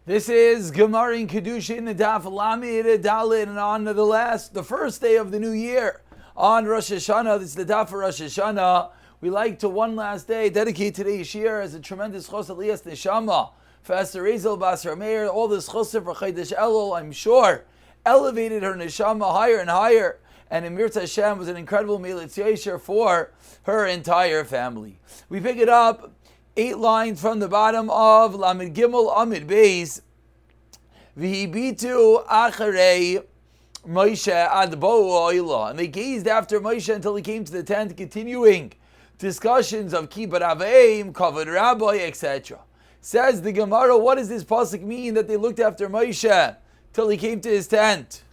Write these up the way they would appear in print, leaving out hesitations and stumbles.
This is Gemara in Kiddushin, Daf Yomi, Dalit, and on to the first day of the new year, on Rosh Hashanah. This is the Daf for Rosh Hashanah. We like to one last day dedicate today's year as a tremendous chos aliyas neshama for Esther Ezel Basar Meir. All this chosim for Chodesh Elul, I'm sure, elevated her neshama higher and higher. And Emir Hashem was an incredible Melitz Yesher for her entire family. We pick it up 8 lines from the bottom of Lamed Gimel Amid Beis. V'hibitu acharei Moshe ad bo'u oila. And they gazed after Moshe until he came to the tent, continuing discussions of Kibbut Aveim, Kavod Rabbi, etc. Says the Gemara, what does this pasuk mean that they looked after Moshe till he came to his tent?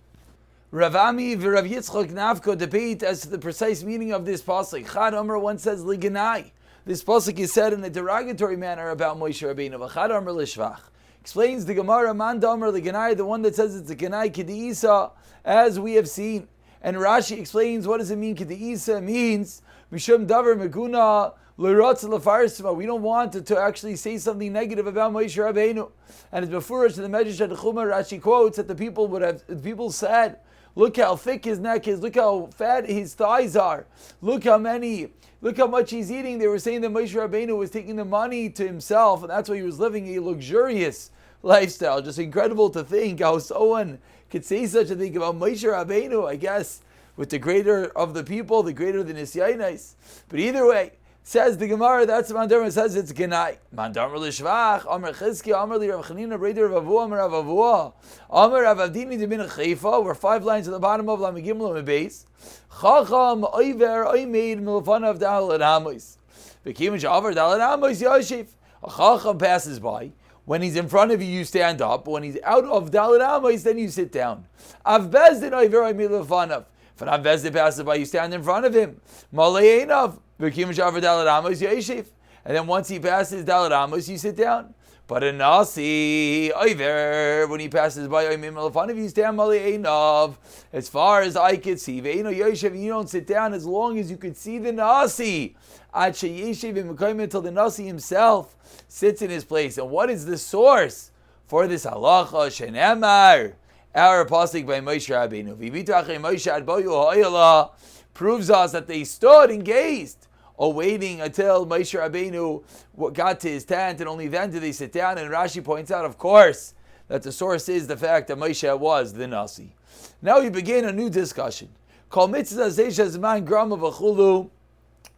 Rav Ami v'Rav Yitzchak Nafko debate as to the precise meaning of this pasuk. Chad Amar one says liganai. This pasuk is said in a derogatory manner about Moshe Rabbeinu. V'chad Amar l'shvach. Explains the Gemara, Man Damar liganai, the one that says it's a ganai Kiddushin, as we have seen. And Rashi explains what does it mean. Kiddushin means mishum davar meguna l'rotz l'farsma. We don't want to actually say something negative about Moshe Rabbeinu. And it's before us in the Medrash Adchuma, Rashi quotes that the people said, look how thick his neck is, look how fat his thighs are, look how much he's eating. They were saying that Moshe Rabbeinu was taking the money to himself, and that's why he was living a luxurious lifestyle. Just incredible to think how someone could say such a thing about Moshe Rabbeinu, I guess, with the greater of the people, the greater the Nisyainais. But either way, says the Gemara, that's Mandarma says it's Genai. Mandarma l'shvach, Amar Chizki, Amar li Rav Chanina, Breder Rav Avua, Amar Rav Avua, Amar Rav Avdini de Bin Chayfa. We're 5 lines at the bottom of Lamed Gimel Lamed Beis. Chacham Oiver Oimeid Milfanav Dalet Hamois. V'kim Shavar Dalet Hamois Yoshev. A Chacham passes by. When he's in front of you, you stand up. When he's out of Dalet Hamois, then you sit down. Av Bezdin Oiver Oimeid Milfanav. If an Av Bezdin passes by, you stand in front of him. Malei Einav. And then once he passes Dalet Amos, you sit down. But a Nasi, when he passes by, you stand as far as I could see. You don't sit down as long as you could see the Nasi. Until the Nasi himself sits in his place. And what is the source for this halacha? Shenemar, our pasuk by Moshe Rabbeinu. Proves us that they stood and gazed, awaiting until Moshe Rabbeinu got to his tent, and only then did they sit down. And Rashi points out, of course, that the source is the fact that Moshe was the Nasi. Now we begin a new discussion. Kol mitzvah zeisha zman grama v'chulu.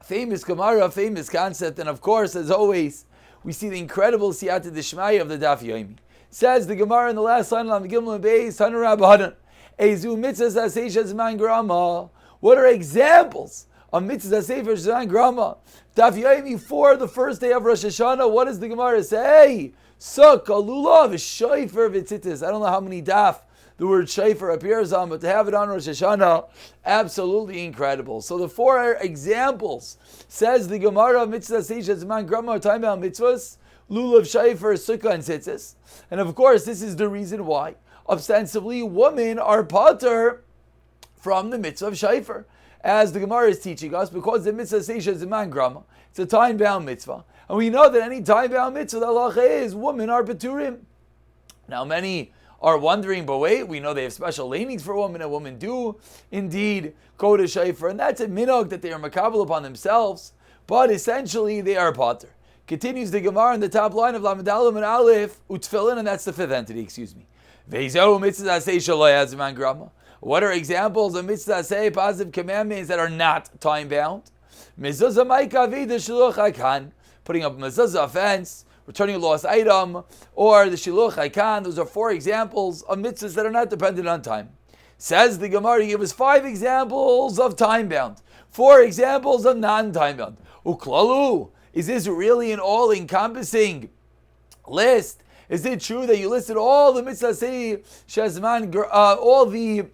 Famous Gemara, famous concept, and of course, as always, we see the incredible siyata d'shmaya of the Daf Yomi. Says the Gemara in the last line on the Gimel Beis, Tanu Rab Hadan, Ezu mitzvah zeisha zman grama. What are examples of mitzvah sefer zman grama? Daf Yomi for the first day of Rosh Hashanah. What does the Gemara say? Sukkah, lulav, shayfer, v'tzitzis. I don't know how many daf the word shayfer appears on, but to have it on Rosh Hashanah, absolutely incredible. So the 4 examples, says the Gemara, mitzvah sefer zman grama, are talking about mitzvahs, lulav, shayfer, sukkah, and tzitzis. And of course, this is the reason why, ostensibly, women are pater from the mitzvah of shayfer, as the Gemara is teaching us, because the mitzvah seisha zman grama, it's a time-bound mitzvah, and we know that any time-bound mitzvah, the halacha is women are beturim. Now many are wondering, but wait, we know they have special lanings for women, and women do indeed go to shayfer, and that's a minhag that they are makabel upon themselves, but essentially they are pater. Continues the Gemara in the top line of Lamed Aleph and Aleph, utfilin, and that's the 5th entity, Ve'zo mitzvah seisha lo zman grama. What are examples of mitzvah say positive commandments that are not time-bound? Mezuzah ma'ika vida shiluch hakan, putting up a mezuzah offense, returning a lost item, or the shiluch hakan. Those are 4 examples of mitzvahs that are not dependent on time. Says the Gemara, he gives 5 examples of time-bound, 4 examples of non-time-bound. Uklalu, is this really an all-encompassing list? Is it true that you listed all the mitzvahs say shazman, all the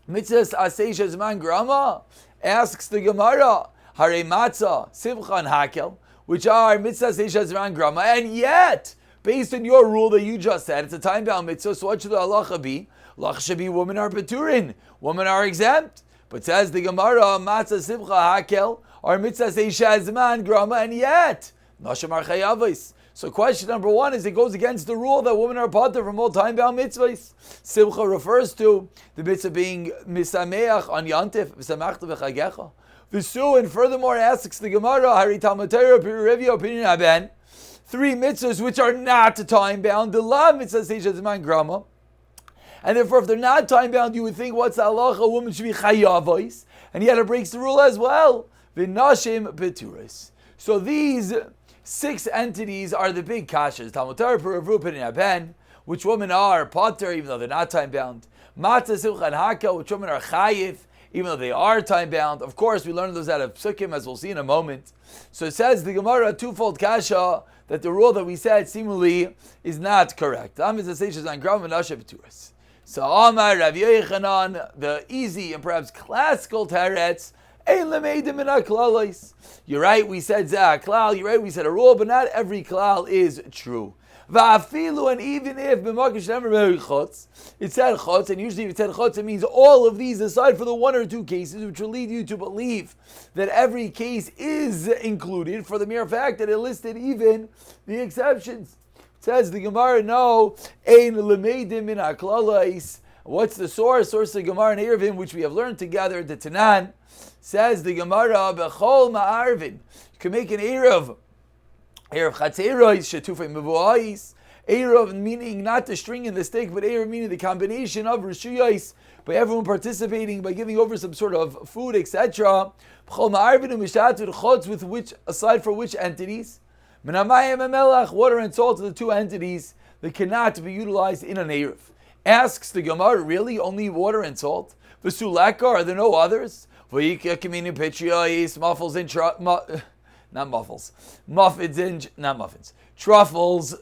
mitzvahs asay shazman grama? Asks the Gemara, hare matzah, simcha, and hakel, which are mitzvahs say shazman grama, and yet, based on your rule that you just said, it's a time-bound mitzvah. So what should the halacha be? Halacha should be women are beturin, women are exempt. But says the Gemara, matzah, simcha, hakel are mitzvahs say shazman grama, and yet nashim are chayavos. So question number one is, it goes against the rule that women are pater from all time-bound mitzvahs. Simcha refers to the mitzvah being misameach on yantif, misamachta v'chagecha. V'su, and furthermore asks the Gemara, Hari Talmud Torah, Pirivia, opinion Aben, three mitzvahs which are not time-bound, the la mitzvah seisha zman grama. And therefore, if they're not time-bound, you would think, what's the halacha? A woman should be chayavos. And yet it breaks the rule as well. V'nashim beturis. So these 6 entities are the big kashas. Talmud Torah, Peravu, Pidin Aben, which women are pater, even though they're not time-bound. Matzah, Simcha, and Haka, which women are chayiv, even though they are time-bound. Of course, we learned those out of Psukim, as we'll see in a moment. So it says the Gemara, twofold kasha, that the rule that we said seemingly is not correct. So Amar Rav Yochanan, the easy and perhaps classical teretz, you're right, we said klal. You're right, we said a rule, but not every klal is true. And even if it said chutz, and usually if it said chutz, it means all of these aside for the 1 or 2 cases, which will lead you to believe that every case is included for the mere fact that it listed even the exceptions. It says the Gemara, no, ein lemeidim min haklalais. What's the source? Source of Gemara and Eruvin, which we have learned together, the Tanan. Says the Gemara, bechol ma'arvin. You can make an Eruv chatzerois, shetufei mevuais. Eruv meaning not the string and the stick, but Eruv meaning the combination of rishuyos, by everyone participating, by giving over some sort of food, etc. Bechol ma'arvin u'mishatud chotz, with which, aside for which entities? Menamayim and melach, water and salt are the 2 entities that cannot be utilized in an Eruv. Asks the Gemara, really? Only water and salt? V'sulaka, are there no others? Muffles in not muffles, muffins in not muffins, truffles,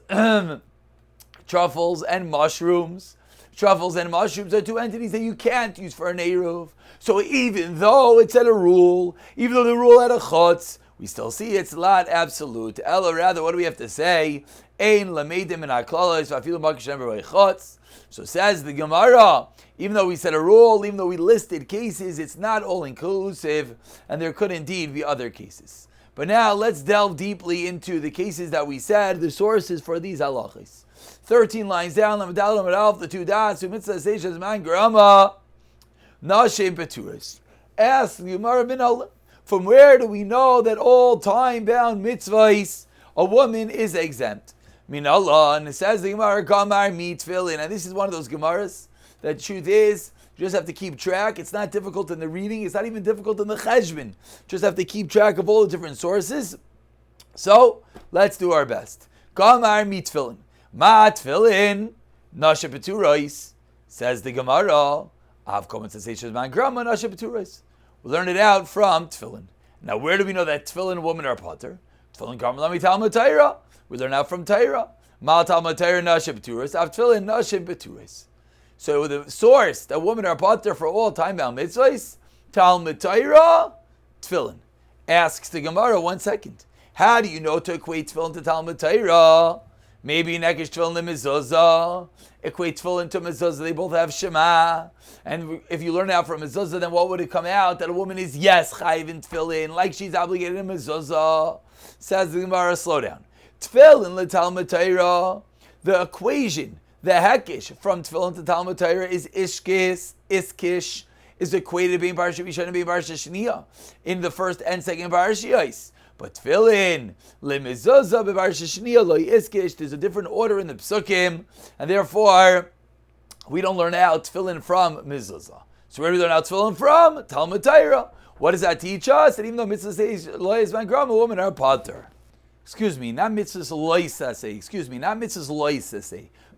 truffles and mushrooms. Truffles and mushrooms are 2 entities that you can't use for an eruv. So even though it's at a rule, even though the rule had a chutz, we still see it's not absolute. Ella, rather, what do we have to say? Ein lameidim in haklalos v'afilu makish never chutz. So says the Gemara, even though we said a rule, even though we listed cases, it's not all inclusive, and there could indeed be other cases. But now let's delve deeply into the cases that we said, the sources for these halachas. 13 lines down, the 2 dots, Nashem Peturis. Ask the Gemara bin Allah, from where do we know that all time-bound mitzvahs, a woman is exempt? Min Allah, and it says the Gemara, Gamar mi tefillin, and this is one of those Gemaras that truth is, you just have to keep track. It's not difficult in the reading, it's not even difficult in the cheshbon. Just have to keep track of all the different sources. So, let's do our best. Gamar mi tefillin. Ma tefillin, nashe peturais, says the Gemara, Av komen sensation man grama nashe peturais. We learn it out from tefillin. Now, where do we know that tefillin women are pater? Tefillin gamar lami Talmud Torah. We learn out from Torah. Mal Talmud Torah nashe peturais. Av tefillin nashe peturais. So the source that women are pater for all time-bound mitzvahs, Talmud Torah, tefillin. Asks the Gemara, 1 second. How do you know to equate tefillin to Talmud Torah? Maybe nekish tefillin to mezuzah. Equate tefillin to mezuzah. They both have shema. And if you learn out from mezuzah, then what would it come out? That a woman is, yes, chayiv in tefillin, like she's obligated in mezuzah. Says the Gemara, slow down. Tefillin le Talmud Torah. The equation, the hekish from tefillin to Talmud Torah is iskish, is equated to being Parsha Rishon and being Parsha Shniya in the first and second Parashiyos. But tefillin, lemezuzah beparsha shniya lo iskish, there's a different order in the psukim, and therefore we don't learn out tefillin from mezuzah. So where do we learn out tefillin from? Talmud Torah. What does that teach us? That even though mitzvah says lo yizman grama, women are pater. Not mitzvahs loisase.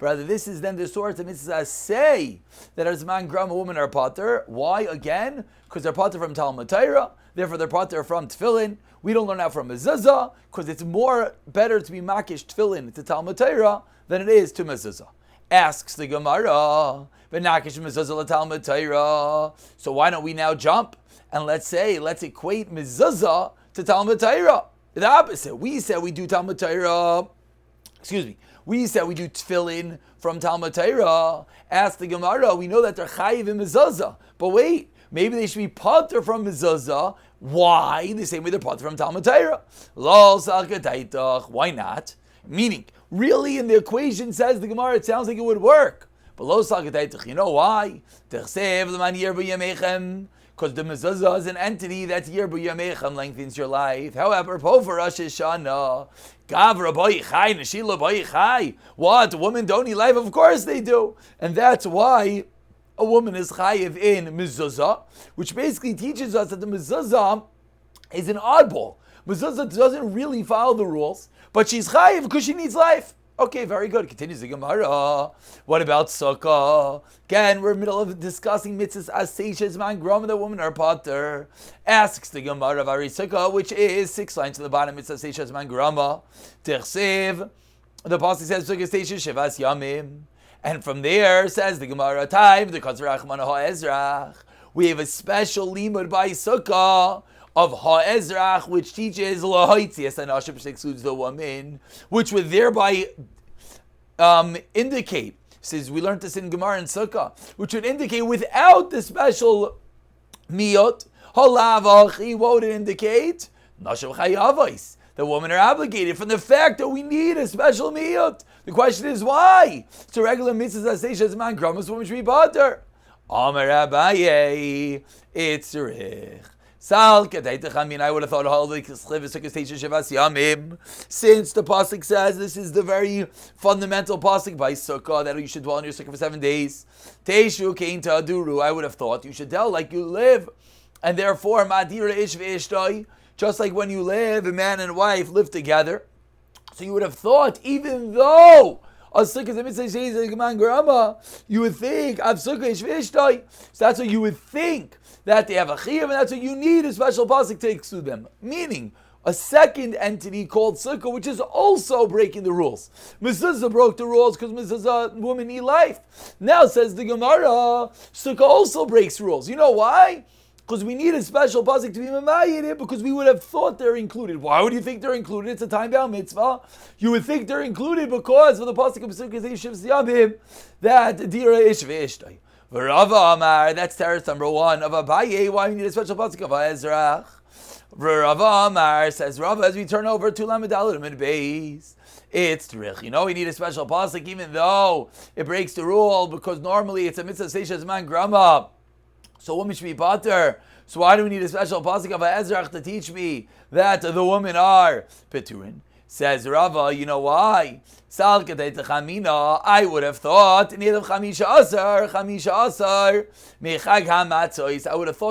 Rather, this is then the source of mitzvahs say that as man gram, a woman are pater. Why? Again, because they're pater from Talmud Torah. Therefore, they're pater from tefillin. We don't learn out from mezuzah because it's better to be makish tefillin to Talmud Torah than it is to mezuzah. Asks the Gemara, v'nakish mezuzah Talmud Torah. So why don't we now jump and let's equate mezuzah to Talmud Torah? The opposite. We said we do Talmud Torah. We said we do tefillin from Talmud Torah. Ask the Gemara. We know that they're chayiv in mezuzah. But wait, maybe they should be pater from mezuzah. Why? The same way they're pater from Talmud Torah. Lol salkadaitach. Why not? Meaning, really in the equation, says the Gemara, it sounds like it would work. But lo sakataytich, you know why? Because the mezuzah is an entity that's yerbu yamechem, lengthens your life. However, po for Rosh Hashanah, gavra boy chai, neshila boy chai. What? Women don't need life? Of course they do. And that's why a woman is chayiv in mezuzah, which basically teaches us that the mezuzah is an oddball. Mezuzah doesn't really follow the rules, but she's chayiv because she needs life. Okay, very good. Continues the Gemara. What about sukkah? Again, we're in the middle of discussing mitzvahs as seishes man grom, the woman or potter. Asks the Gemara of Ari Sukkah, which is 6 lines to the bottom. Mitzvah seishes man groma. Tichsev. The pasuk says sukkah seishes shivas yamim. And from there, says the Gemara, time the Kazrach Ezrach. We have a special limud by sukkah of ha'ezrach, which teaches lahoitzias anashim, which excludes the woman, which would thereby indicate, since we learned this in Gemara and Sukkah, which would indicate without the special miyot, halavachi, what would it indicate? Nashim chayavos. The women are obligated from the fact that we need a special miyot. The question is why? It's a regular mitzvah as man gramas woman should be butter. Amar Abaye, it's rich. I would have thought since the pasuk says this is the very fundamental pasuk by sukkah that you should dwell in your sukkah for 7 days. Teishu kein ta'aduru. I would have thought you should tell like you live, and therefore madira ish ve'ishtoi, just like when you live, a man and wife live together. So you would have thought, even though a sukkah is a mitzvah grama, you would think av sukkah ish ve'ishtoi. So that's what you would think, that they have a chiyuv, and that's what you need a special pasuk to exclude them. Meaning, a second entity called sukkah, which is also breaking the rules. Mezuzah broke the rules because mezuzah, women need life. Now says the Gemara, sukkah also breaks rules. You know why? Because we need a special pasuk to be mamayid, because we would have thought they're included. Why would you think they're included? It's a time-bound mitzvah. You would think they're included because of the pasuk of sukkah zayishivs yamim, that dira ish ve'ishtay. Rava Amar, that's teretz number 1 of Abaye. Why we need a special pasuk of Ezrach? Rava Amar says, Rava, as we turn over to Lamed Aleph and Beis, it's trich. You know, we need a special pasuk even though it breaks the rule, because normally it's a mitzvah seishes man grama, so women should be pater. So why do we need a special pasuk of Ezrach to teach me that the women are peturin? Says Rava, you know why? I would have thought I would have thought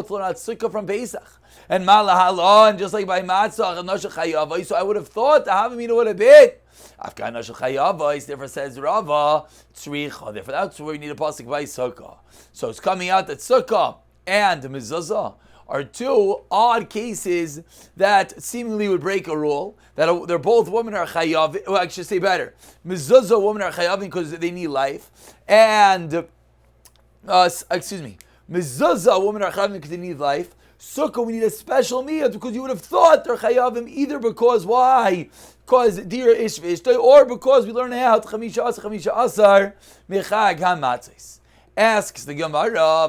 to learn out sukkah from Pesach and malahala, and just like by matzah and noshel chayavos, so I would have thought the havamina would have been afkan noshel chayavos. Therefore says Rava, tzricha. Therefore that's where we need a pasuk by sukkah. So it's coming out that sukkah and mezuzah are 2 odd cases that seemingly would break a rule, that they're both women are chayav. Well, I should say better, mezuzah women are chayavin because they need life, and mezuzah women are chayavin because they need life. Sukkah, we need a special miyat because you would have thought they're chayavim either because why? Because dira ish v'ishtoi, or because we learn out chamisha asar mechag hamatzis. Asks the Gemara,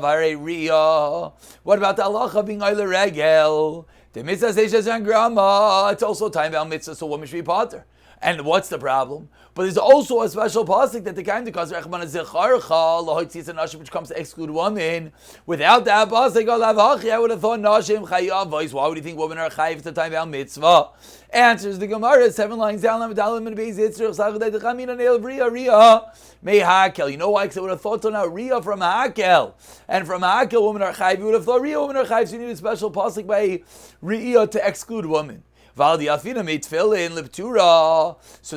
what about the halacha being oile regel? The mitzvah seishes and grama, it's also time-bound mitzvah, so women should be pater. And what's the problem? But there's also a special pasuk that the kind of cause which comes to exclude women. Without that pasuk, I would have thought nashim chayavos. Why would you think women are chayiv? It's a time-bound mitzvah. Answers the Gemara 7 lines down. You know why? Because I would have thought now Riyah from Hakel, and from Hakel women are chayiv. You would have thought Riyah women are chayiv. So you need a special pasuk by Riyah to exclude women. So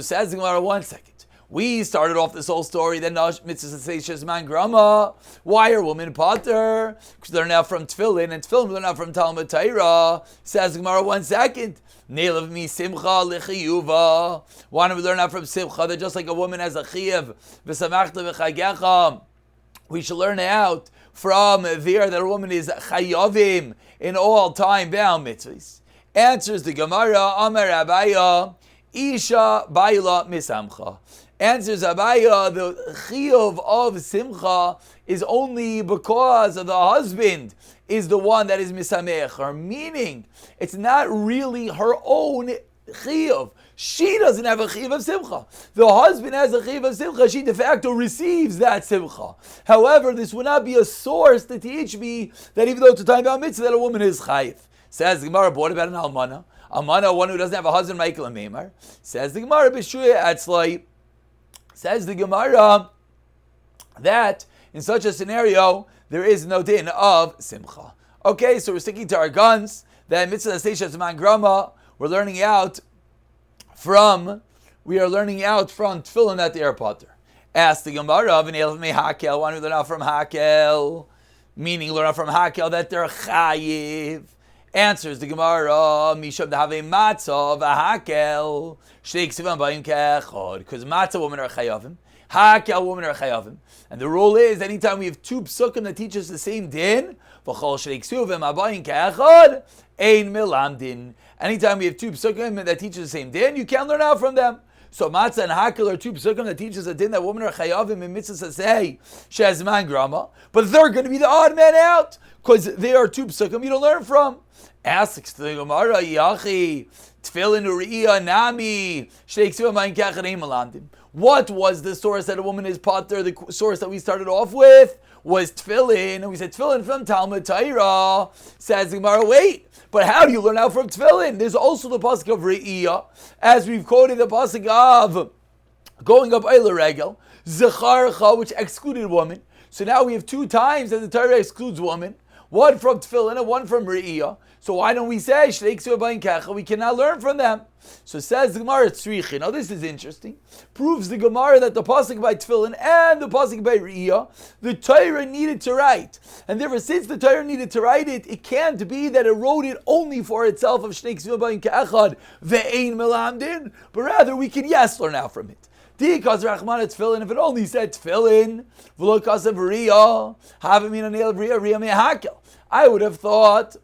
says the Gemara, 1 second. We started off this whole story that mitzvah seishes man grama. Why are women pater? Because they're now from tefillin, and tefillin they're now from Talmud Torah. Says the Gemara, 1 second. Neilav mi simcha lechiyuva. Why don't we learn out from simcha? That just like a woman has a chiyuv, v'samachta v'chagecha, we should learn out from there that a woman is chayavim in all time bound mitzvahs. Answers the Gemara, Amar Abaya, Isha Baila Misamcha. Answers Abaya, the chiyuv of simcha is only because the husband is the one that is misamech her, meaning it's not really her own chiyuv. she doesn't have a chiv of simcha. The husband has a chiv of simcha. She de facto receives that simcha. However, this would not be a source to teach me that even though it's a time about mitzvah, that a woman is chayiv. Says the Gemara, what about an almana? Almana, one who doesn't have a husband, Michael and Meimar. Says the Gemara, b'shuya atzlai. Says the Gemara that in such a scenario, there is no din of simcha. Okay, so we're sticking to our guns. That mitzvah seisha zman grama, we are learning out from tefillin that they are potter. Ask the Gemara of an elf me hakel. One who learn out from hakel, meaning learn out from hakel that they're chayiv. Answers the Gemara, Mishab have a matzah v'hakel sheiksivan ba'im kechod, because matzah women are chayavim, hakel women are chayavim, and the rule is anytime we have two psukim that teach us the same din, v'chol sheiksivan ba'im kechod ein milamdin. Anytime we have two psukim that teach us the same din, you can't learn out from them. So matzah and hakel are two psukim that teach us a din that women are chayavim in mitzvah saseh shezman grama, but they're going to be the odd man out because they are two psukim you don't learn from. Asks the Gemara, Yachi, Tefillin Uriya Nami, Sheiksiva Mayin Kacharei Malandim. What was the source that a woman is potter? The source that we started off with was Tefillin, and we said Tefillin from Talmud Torah. Says the Gemara, wait, but how do you learn out from Tefillin? There's also the pasuk of Re'iyah, as we've quoted the pasuk of going up Eila Regel, Zecharcha, which excluded woman. So now we have two times that the Torah excludes woman, one from Tefillin and one from Re'iyah. So why don't we say we cannot learn from them? So says the Gemara Tzrichi. Now this is interesting. Proves the Gemara that the pasuk by Tefillin and the pasuk by Re'iyah, the Torah needed to write, and therefore since the Torah needed to write it, it can't be that it wrote it only for itself of Shnei Ksiva B'Ayin Ka'achad ve'ein melamdin, but rather we can learn out from it. Because Rachman Tefillin, if it only said Tefillin, v'lo kasav Re'iyah, havim in anel Re'iyah me'hakel, I would have thought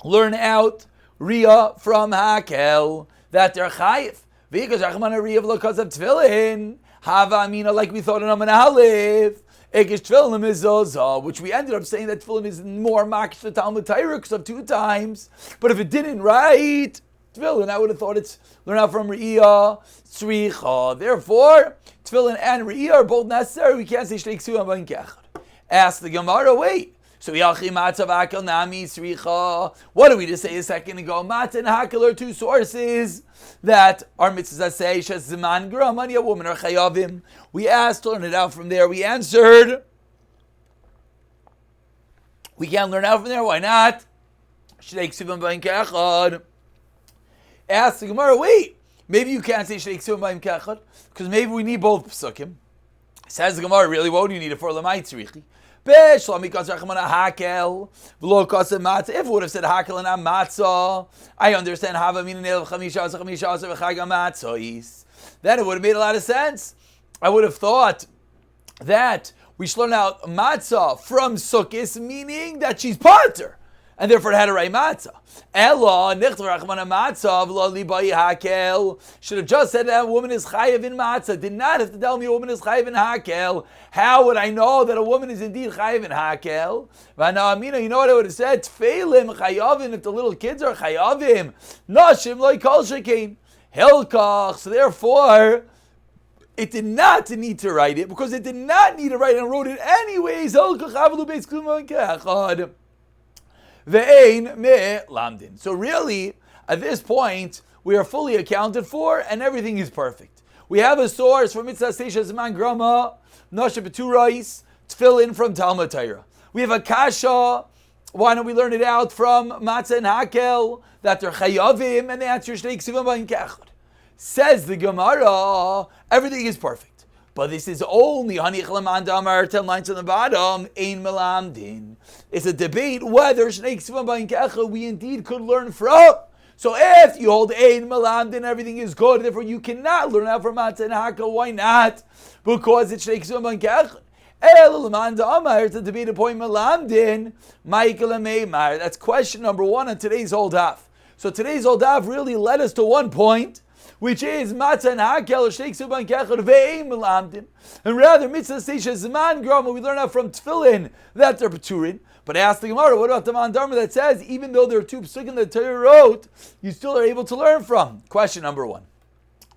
learn out Riyah from Hakel that they're chayiv. Because Rachman Riyah v'lokas of Tefillin Hava Amina, like we thought in Aman Aleph, Ekish Tefillin Mizozah, which we ended up saying that Tefillin is more makish to Talmud Torah because of two times. But if it didn't write Tefillin, I would have thought it's learn out from Riyah Tzricha. Therefore, Tefillin and Riyah are both necessary. We can't say Shnei Ksuvim B'Ayin Kechad. Ask the Gemara, wait. So Yachi Matzah Hakel Nami Sricha. What did we just say a second ago? Matzah and Hakel are two sources that are mitzvahs say Shes Zman Gramani, a woman are chayavim. We asked to learn it out from there. We answered we can't learn out from there. Why not? Shnei Ksuvim B'Ayin Kechad. Ask the Gemara, wait, maybe you can't say Shnei Ksuvim B'Ayin Kechad because maybe we need both psukim. Says the Gemara, really, what do you need it for? Lamai Tzrichi. If it would have said hakel and not matzah, I understand. Then it would have made a lot of sense. I would have thought that we should learn out matzah from Sukkis, meaning that she's potter, and therefore it had to write matzah. Ella matzah should have just said that a woman is chayiv in matzah. Did not have to tell me a woman is chayiv in hakel. How would I know that a woman is indeed chayiv in hakel? You know what I would have said? Tfeilim chayavim, if the little kids are chayavim. Nashim loy kol shekein hilkach. So therefore, it did not need to write it because it did not need to write it and wrote it anyways. Hilkach avalu beis klum kechad. So really, at this point, we are fully accounted for and everything is perfect. We have a source from Mitzvah Seisha Zman Grama, Noshe Beturais, Tefillin from Talmud Torah. We have a Kasha, why don't we learn it out from Matzah and Hakel, that they're Chayavim, and the answer is Shnei Ksuvim B'Ayin Kechad. Says the Gemara, everything is perfect. But this is only Hanich Laman Damar, 10 lines on the bottom, Ein Melamdin. It's a debate whether Shnei Ksuvim B'Ayin Kechad we indeed could learn from. So if you hold Ein Melamdin, everything is good, therefore you cannot learn out from Matzah and Hakel. Why not? Because it's Shnei Ksuvim B'Ayin Kechad. El Laman Damar, it's a debate point Melamdin, Michael and Meimar. That's question number 1 on today's old daf. So today's old daf really led us to one point, which is Matzah and Hakel, Shnei Ksuvim B'Ayin Kechad ve'ein melamdin, and rather Mitzvah Seisha Zman Grama, we learn out from Tefillin that they're Peturin. But ask the Gemara, what about the Man Dharma that says even though there are two psukim that Torah wrote, you still are able to learn from? Question number 1.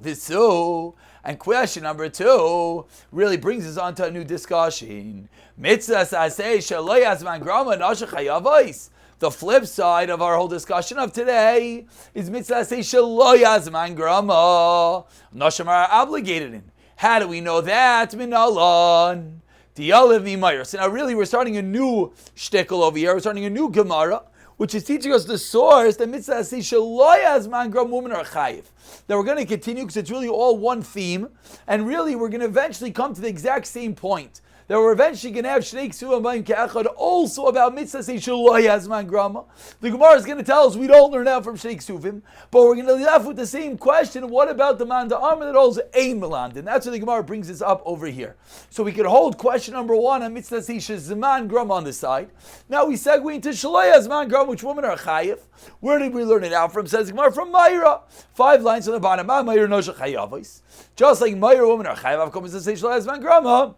Visu. And question number 2 really brings us on to a new discussion. Mitzvah saseh shelo yazman grama nashe chayavos. The flip side of our whole discussion of today is mitzvah saseh shelo yazman grama. Nashim are obligated in. How do we know that? Minalon. Dialev mimayr. So now really we're starting a new shtickle over here. We're starting a new Gemara, which is teaching us the source that mitzvah saseh shelo yazman grama women are chayiv. That we're going to continue because it's really all one theme, and really we're going to eventually come to the exact same point. That we're eventually going to have Shnei Ksuvim B'Yim K'Echad also about Mitzvah Shelo Yazman Grama. The Gemara is going to tell us we don't learn out from Shnei Ksuvim, but we're going to be left with the same question: what about the Man Da'amar that holds Ein Melamdin? And that's why the Gemara brings this up over here. So we could hold question number 1 on Mitzvah Shezman Grama on the side. Now we segue into Shelo Yazman Grama, which women are chayiv. Where did we learn it out from? Says the Gemara from Mayra. 5 lines on the bottom. Mayra Noshe Chayavos. Just like Mayra women are chayiv, I've come to say Shelo Yazman Grama.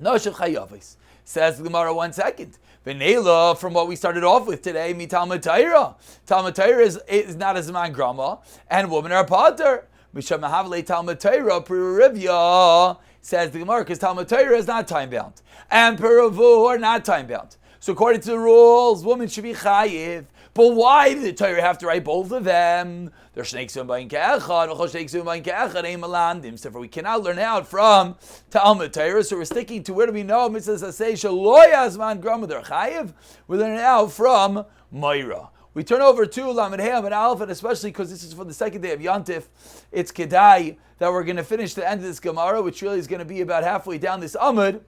Noshe Chayavos. Says the Gemara 1 second. V'neila, from what we started off with today, mi Talmud Torah. Talmud Torah is not a Zman Grama, and women are Pater. Misham Mahavle Talmud Torah Purivya. Says the Gemara, because Talmud Torah is not time bound, and Puravu are not time bound. So according to the rules, women should be chayiv. But why did the Torah have to write both of them? They're Shnei Ksuvim B'Yim K'Echad, V'chol Shnei Ksuvim B'Yim K'Echad, Ein Melamdim. So we cannot learn out from Talmud Torah, so we're sticking to where do we know Mitzvah Saseh Shelo Yazman Grama they're chayiv. We're learning out from Mayra. We turn over to Lamed Hey and Aleph, and especially because this is for the second day of Yantif, it's Kedai that we're going to finish the end of this Gemara, which really is going to be about halfway down this Amud.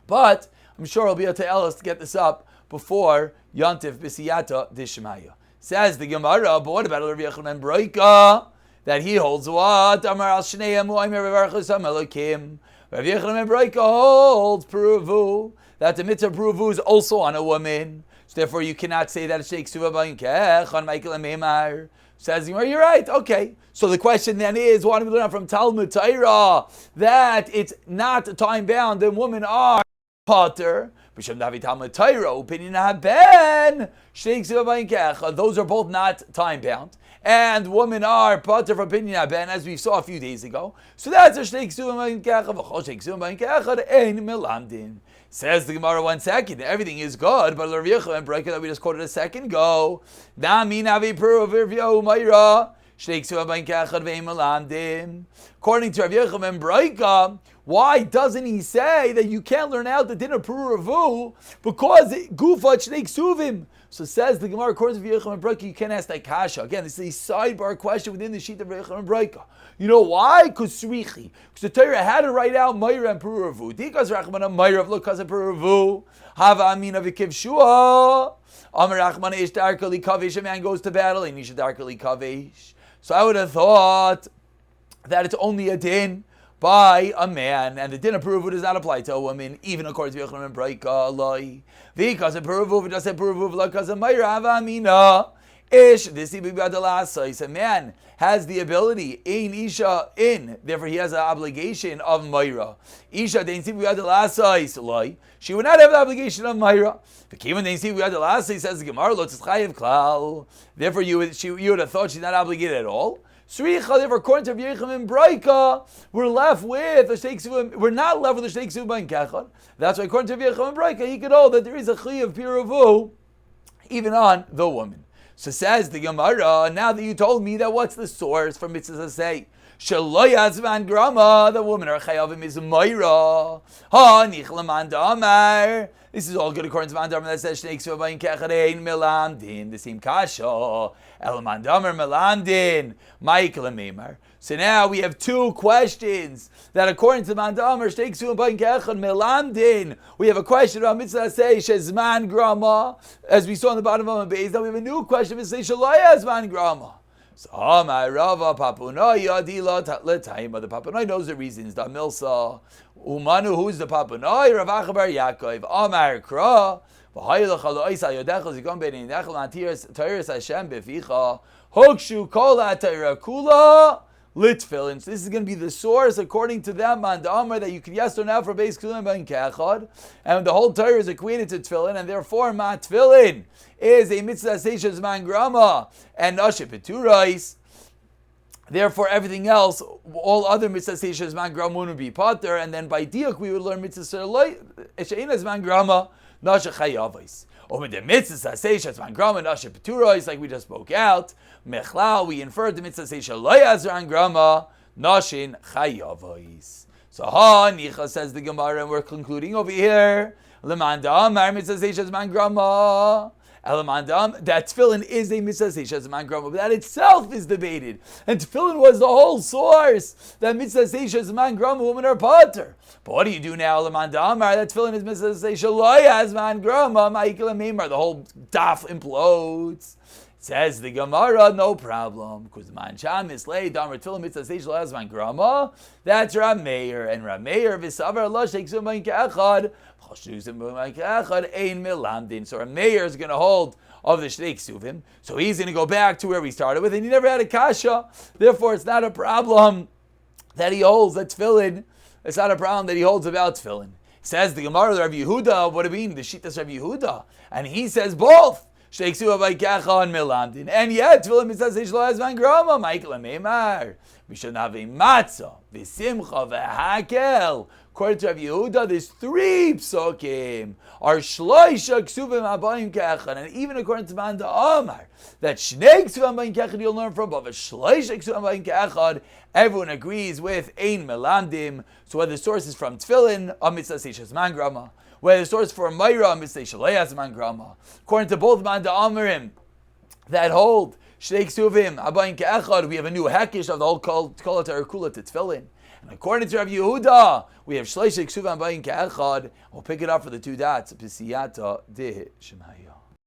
But I'm sure I'll be able to tell us to get this up before Yantif B'siyata Dishmaya. Says the Gemara, but what about Rav Yochanan Broika? That he holds what? Amar al Shnei Amoimer Revarchus Elokim. Rav Yochanan Broika holds Pruvu, that the mitzvah Pruvu is also on a woman. So therefore you cannot say that it's Shnei Ksuvim B'Yim K'Echad on Michael and Meimar. Says the Gemara, you're right, okay. So the question then is, why do we learn from Talmud Torah that it's not time bound and women are Pater? Opinion haben, those are both not time bound, and women are Pater for opinion haben, as we saw a few days ago. So that's a Shnei Ksuvim B'Yim K'Echad Ein Melamdin. Says the Gemara 1 second, everything is good, but Rav Yochanan Broika that we just quoted a second ago, according to Rav Yochanan Broika, why doesn't he say that you can't learn out the din of Puravu because Gufa Shnei Ksuvim? So says the Gemara, according to Rav Yochanan Broika, you can't ask that kasha. Again, this is a sidebar question within the sheet of Rav Yochanan Broika. You know why? Because the Torah had to write out Mayra and Puravu. Dikas Rachmana Mayra v'lo kaza Puravu. Hava Amina v'kiv Shua. Amar Rachmana ish darkali kavish. A man goes to battle and ish darkali kavish. So I would have thought that it's only a din by a man, and the din of Puravu does not apply to a woman, even according to Yochanan Broika. Because of Puravu, does say Puravu because of Mayra Hava Amina. Ish, this a man has the ability in Isha in, therefore he has an obligation of Mayra. Isha she would not have the obligation of Mayra. Says the Gemara, therefore you would have thought she's not obligated at all. Therefore, according to Rav Yochanan Broika, we're left with a Shnei Ksuvim. We're not left with a Shnei Ksuvim B'Yim K'Echad. That's why, according to Rav Yochanan Broika, he could hold that there is a Chi of Piravu even on the woman. So says the Gemara, now that you told me that, what's the source from Mitzvah say? Shelo Yazman Grama, the women are Chayavim is Mayra. Ha Nichla Man Da'amar. This is all good according to Man Da'amar that says Shnei Ksuvim B'Yim K'Echad Ein Melamdin. The same kasha. El Man Da'amar Melamdin. Michael and Meimar. So now we have 2 questions that according to Man Da'amar Shnei Ksuvim B'Yim K'Echad Melamdin. We have a question about Mitzvah say Shezman Grama, as we saw on the bottom of the base. Now we have a new question of say Shelo Yazman Grama. So my Rava Papunoi Yadila Letayim. The Papunoi knows the reasons. The Milsa Umanu, who's the Papunoi? Rav Achabar Yaakov Amar Kra. V'hayilach alois ayodechel zikon bein nechel antiras Hashem beficha hokshu kol atayra kula litfilin. So this is going to be the source according to them Man Da'amar that you can yes or no for base Kulim B'Yim K'Echad, and the whole Torah is equated to tefillin, and therefore Ma tefillin is a mitzvah seishes man grama and naship eturais. Therefore, everything else, all other mitzvahs seishas man grama wouldn't be pater, and then by diuk we would learn mitzvahs she'inas man grama nashe chayavos. Or with the mitzvahs seishas man grama nashe peturos, like we just spoke out, mechlal we inferred the mitzvahs seishas loyaz man grama nashin chayavos. So Nicha says the Gemara, and we're concluding over here. Lemanda amar mitzvahs seishas man grama. That tefillin is a mitzvah seishas man grama, but that itself is debated. And tefillin was the whole source that mitzvah seishas man grama women are pater. But what do you do now? Lemanda amar, that tefillin is mitzvah seishas loyaz man grama. Ma'ikel meimar, the whole daf implodes. Says the Gemara, no problem, because man sham mislay damar tefillin mitzvah seishas loyaz man grama. That's Rameir, and Rameir v'savar lo sheiksum bain ke'echad. So a mayor is going to hold of the Shnei Ksuvim. So he's going to go back to where we started with, and he never had a kasha. Therefore, it's not a problem that he holds that tefillin. It's not a problem that he holds about tefillin. Says the Gemara, Rav Yehuda, what do you mean? The Shittas Rav Yehuda. And he says both. Shnei Ksuvim v'ikecha and melamdin. And yet, tefillin mitzvah shlo hazman grama. Ma'ikla meimar. We should have a matzah, v'simcha, v'hakel. According to Rav Yehuda, there's 3 psukim. Are shloisha ksuvim abayim ke'echad. And even according to Manda Amar, that shnei ksuvim abayim ke'echad you'll learn from, but shloisha ksuvim abayim ke'echad, everyone agrees with ein melamdim. So whether the source is from tefillin, a mitzvah seishas man grama, whether the source for Mayra, a mitzvah shleiyas man grama. According to both Manda Amarim that hold shnei ksuvim abayim ke'echad, we have a new hekish of the whole kol kula to tefillin. And according to Rav Yehuda, we have Shleishik Suvan Bayin Ke'echad. We'll pick it up for the 2 dots. Pisiyata de Shemaya.